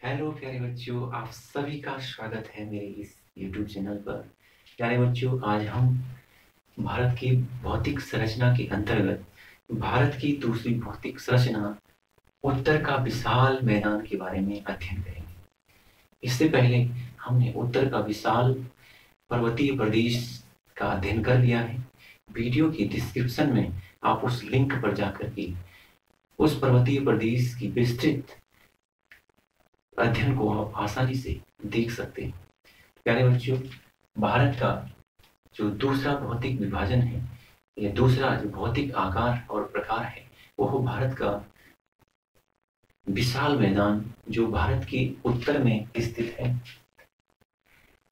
Hello प्यारे बच्चों, आप सभी का स्वागत है मेरे इस YouTube चैनल पर। प्यारे बच्चों, आज हम भारत की भौतिक संरचना के अंतर्गत भारत की दूसरी भौतिक संरचना उत्तर का विशाल मैदान के बारे में अध्ययन करेंगे। इससे पहले हमने उत्तर का विशाल पर्वतीय प्रदेश का अध्ययन कर लिया है। वीडियो की डिस्क्रिप्शन में आप उस लिंक पर जाकर के उस पर्वतीय प्रदेश की विस्तृत अध्ययन को आप आसानी से देख सकते हैं। प्यारे बच्चों, भारत का जो दूसरा भौतिक विभाजन है, या दूसरा जो भौतिक आकार और प्रकार है, वो भारत का विशाल मैदान जो भारत के उत्तर में स्थित है।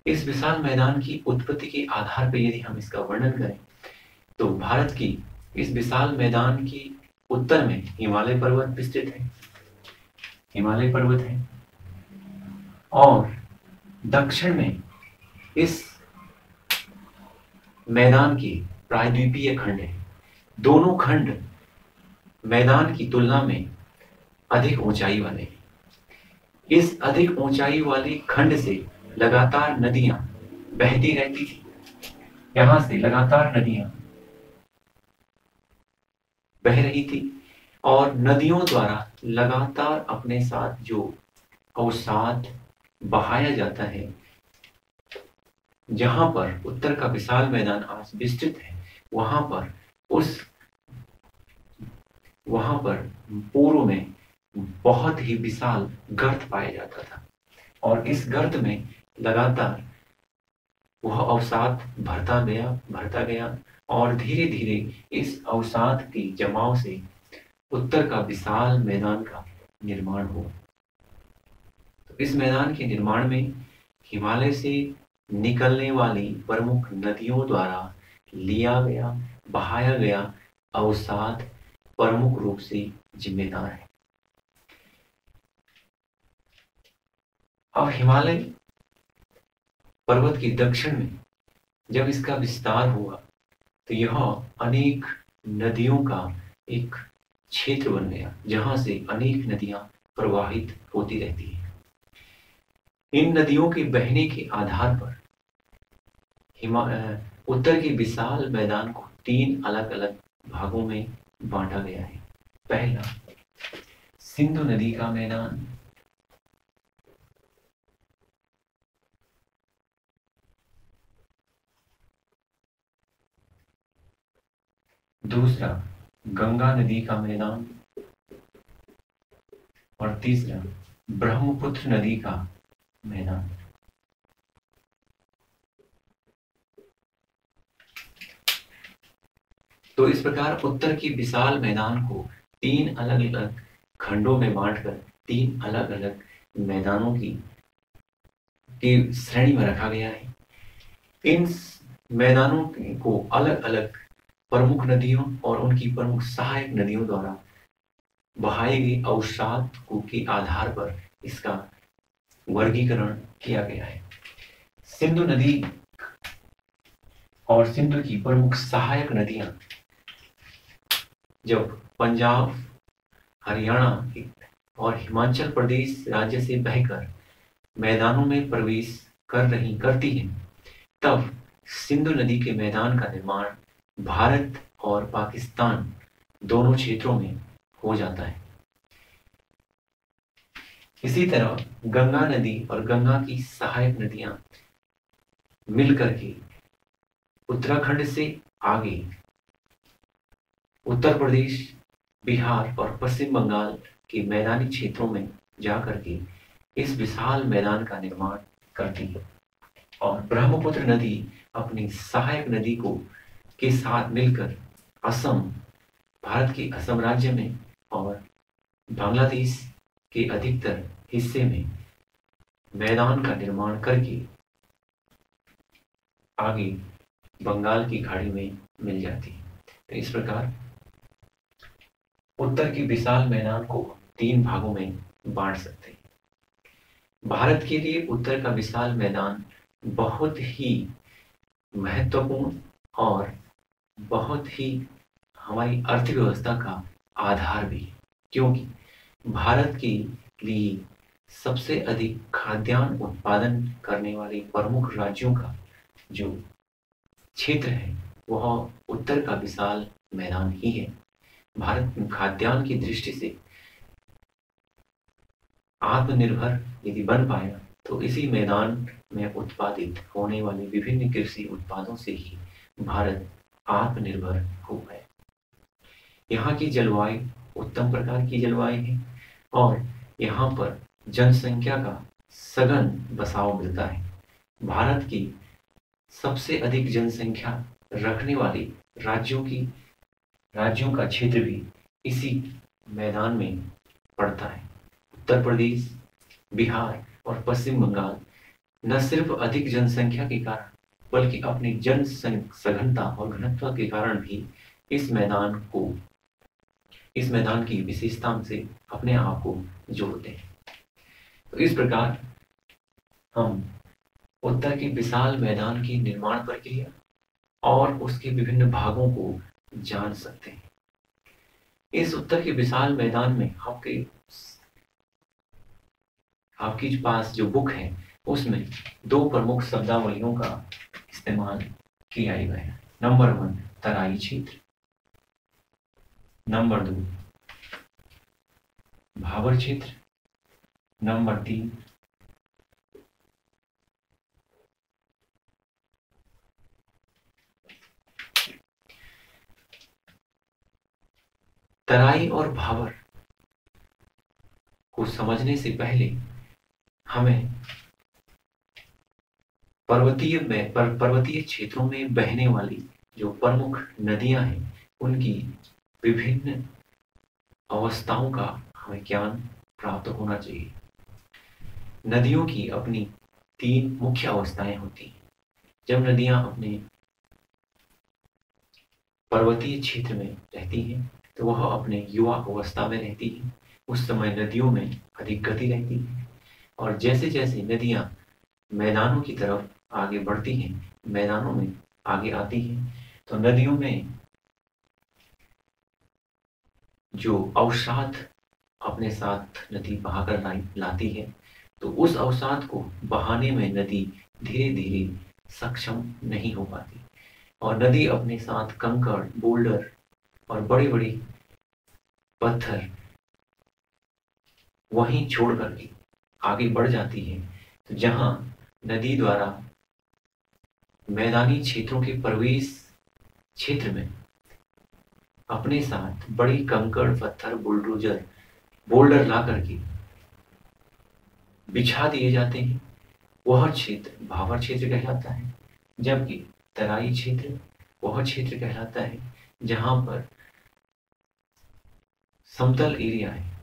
इस विशाल मैदान की उत्पत्ति के आधार पर यदि हम इसका वर्णन करें तो भारत की इस विशाल मैदान की उत्तर में हिमालय पर्वत विस्तृत है, हिमालय पर्वत है, और दक्षिण में इस मैदान के प्रायद्वीपीय खंड है। दोनों खंड मैदान की तुलना में अधिक ऊंचाई वाले हैं। इस अधिक ऊंचाई वाले खंड से लगातार नदियां बहती रहती थी। यहां से लगातार नदियां बह रही थी और नदियों द्वारा लगातार अपने साथ जो अवसाद बहाया जाता है। जहां पर उत्तर का विशाल मैदान आज विस्तृत है, वहां पर पूर्व में बहुत ही विशाल गर्त पाया जाता था और इस गर्त में लगातार वह अवसाद भरता गया और धीरे धीरे इस अवसाद की जमाव से उत्तर का विशाल मैदान का निर्माण हुआ। तो इस मैदान के निर्माण में हिमालय से निकलने वाली प्रमुख नदियों द्वारा बहाया गया अवसाद प्रमुख रूप से जिम्मेदार है। अब हिमालय पर्वत के दक्षिण में जब इसका विस्तार हुआ तो यह अनेक नदियों का एक क्षेत्र बन गया, जहां से अनेक नदियां प्रवाहित होती रहती हैं। इन नदियों के बहने के आधार पर उत्तर के विशाल मैदान को 3 अलग अलग भागों में बांटा गया है। पहला, सिंधु नदी का मैदान। दूसरा, गंगा नदी का मैदान। और तीसरा, ब्रह्मपुत्र नदी का मैदान। तो इस प्रकार उत्तर की विशाल मैदान को 3 अलग अलग खंडों में बांटकर 3 अलग अलग मैदानों की श्रेणी में रखा गया है। इन मैदानों को अलग अलग प्रमुख नदियों और उनकी प्रमुख सहायक नदियों द्वारा बहाए गए अवसाद के आधार पर इसका वर्गीकरण किया गया है। सिंधु नदी और सिंधु की प्रमुख सहायक नदियां जब पंजाब, हरियाणा और हिमाचल प्रदेश राज्य से बहकर मैदानों में प्रवेश करती हैं, तब सिंधु नदी के मैदान का निर्माण भारत और पाकिस्तान दोनों क्षेत्रों में हो जाता है। इसी तरह गंगा नदी और गंगा की सहायक नदियां मिलकर के उत्तराखंड से आगे उत्तर प्रदेश, बिहार और पश्चिम बंगाल के मैदानी क्षेत्रों में जाकर के इस विशाल मैदान का निर्माण करती है। और ब्रह्मपुत्र नदी अपनी सहायक नदी के साथ मिलकर भारत के असम राज्य में और बांग्लादेश के अधिकतर हिस्से में मैदान का निर्माण करके आगे बंगाल की खाड़ी में मिल जाती है। तो इस प्रकार उत्तर की विशाल मैदान को 3 भागों में बांट सकते हैं। भारत के लिए उत्तर का विशाल मैदान बहुत ही महत्वपूर्ण और बहुत ही हमारी अर्थव्यवस्था का आधार भी है, क्योंकि भारत के लिए सबसे अधिक खाद्यान्न उत्पादन करने वाले प्रमुख राज्यों का जो क्षेत्र है वह उत्तर का विशाल मैदान ही है। भारत खाद्यान्न की दृष्टि से आत्मनिर्भर यदि बन पाया तो इसी मैदान में उत्पादित होने वाले विभिन्न कृषि उत्पादों से ही भारत आत्मनिर्भर हो गया। यहाँ की जलवायु उत्तम प्रकार की जलवायु है और यहाँ पर जनसंख्या का सघन बसाव मिलता है। भारत की सबसे अधिक जनसंख्या रखने वाली राज्यों का क्षेत्र भी इसी मैदान में पड़ता है। उत्तर प्रदेश, बिहार और पश्चिम बंगाल न सिर्फ अधिक जनसंख्या के कारण बल्कि अपनी जन सघनता और घनत्व के कारण भी इस मैदान की विशेषता से अपने आप को जोड़ते हैं। तो इस प्रकार हम उत्तर के विशाल मैदान की निर्माण प्रक्रिया और उसके विभिन्न भागों को जान सकते हैं। इस उत्तर के विशाल मैदान में आपकी पास जो बुक है उसमें दो प्रमुख शब्दावलियों का इस्तेमाल किया गया है। नंबर 1 तराई क्षेत्र, नंबर 2 भाबर क्षेत्र, नंबर 3 तराई और भाबर को समझने से पहले हमें पर्वतीय क्षेत्रों में बहने वाली जो प्रमुख नदियां हैं उनकी विभिन्न अवस्थाओं का हमें ज्ञान प्राप्त होना चाहिए। नदियों की अपनी 3 मुख्य अवस्थाएं होती हैं। जब नदियां अपने पर्वतीय क्षेत्र में रहती हैं तो वह अपने युवा अवस्था में रहती है। उस समय नदियों में अधिक गति रहती है और जैसे जैसे नदियां मैदानों की तरफ आगे बढ़ती हैं, मैदानों में आगे आती हैं, तो नदियों में जो अवसाद अपने साथ नदी बहाकर लाती है तो उस अवसाद को बहाने में नदी धीरे धीरे सक्षम नहीं हो पाती और नदी अपने साथ कंकड़, बोल्डर और बड़ी बड़ी पत्थर वहीं छोड़ करके आगे बढ़ जाती है। तो जहां नदी द्वारा मैदानी क्षेत्रों के प्रवेश क्षेत्र में अपने साथ बड़ी कंकड़, पत्थर, बोल्डर ला करके बिछा दिए जाते हैं, वह क्षेत्र भाबर क्षेत्र कहलाता है। जबकि तराई क्षेत्र वह क्षेत्र कहलाता है जहां पर समतल एरिया है,